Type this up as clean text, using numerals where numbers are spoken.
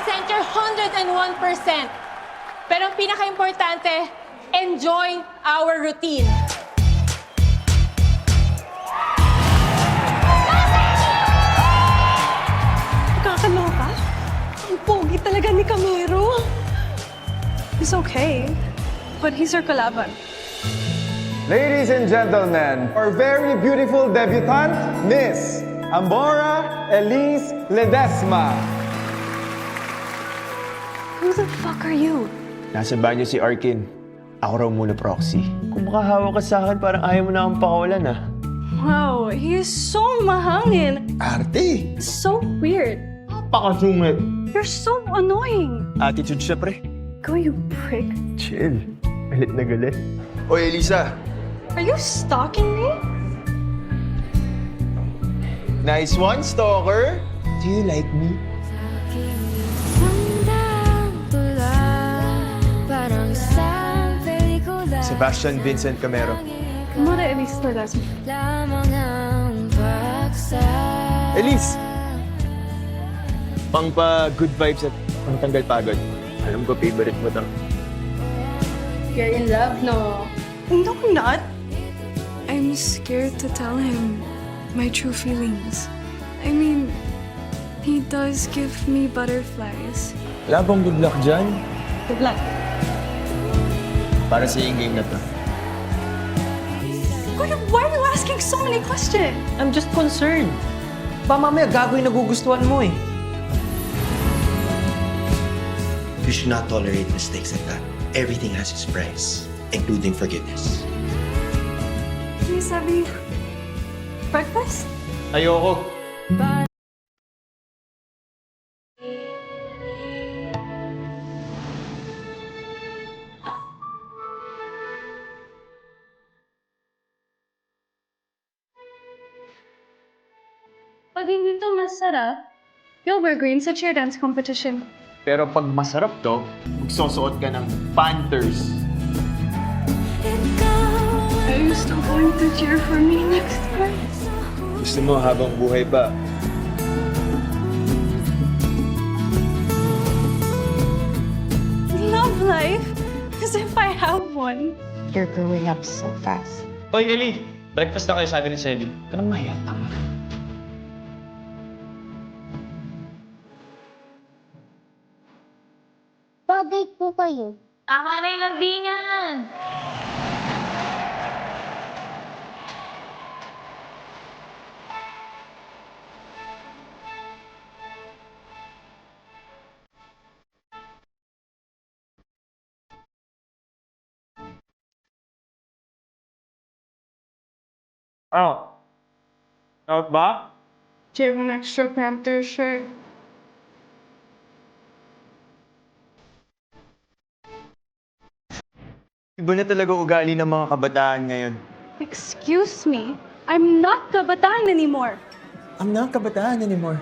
represent your 101%. Pero ang pinaka-importante, enjoy our routine. Nakakaloka? Ang pogi talaga ni Camero. He's okay, but he's our kalaban. Ladies and gentlemen, our very beautiful debutante, Miss Ambora Elise Ledesma. Who the fuck are you? Nasa banyo si Arkin. Ako raw muna proxy. Kung makahawak ka sa akin, parang ayaw mo na akong pakawalan, ah. Wow, he is so mahangin. Arte! So weird. Pakasungit. You're so annoying. Attitude siya, pre. Go, you prick. Chill. Galit na galit. Oy, Elisa. Are you stalking me? Nice one, stalker. Do you like me? Sebastian Vincent Camero. Mara Elise Ledesma. Elise! Pang pa good vibes at pang tanggal pagod. Alam ko, favorite mo to. You're in love, no? No, I'm not. I'm scared to tell him my true feelings. I mean, he does give me butterflies. Wala bang good luck dyan? Good luck. Para sa yung game na to. Why are you asking so many questions? I'm just concerned. Ba mamaya gago yung nagugustuhan mo eh. You should not tolerate mistakes like that. Everything has its price, including forgiveness. May sabi, breakfast? Ayoko. Pag hindi ito masarap, you'll wear green sa cheer dance competition. Pero pag masarap to, magsusuot ka ng Panthers. Are you still going to cheer for me next time? Gusto mo habang buhay pa. Love life? As if I have one. You're growing up so fast. Oy, Eli! Breakfast na kayo, sabi ni Selly. Ito nang mahiyatang. Pa-date po kayo. Tama na yung lambingan. Oh. Out ba? Do you have an extra Panther shirt? Iba na talaga ugali ng mga kabataan ngayon. Excuse me? I'm not kabataan anymore. I'm not kabataan anymore.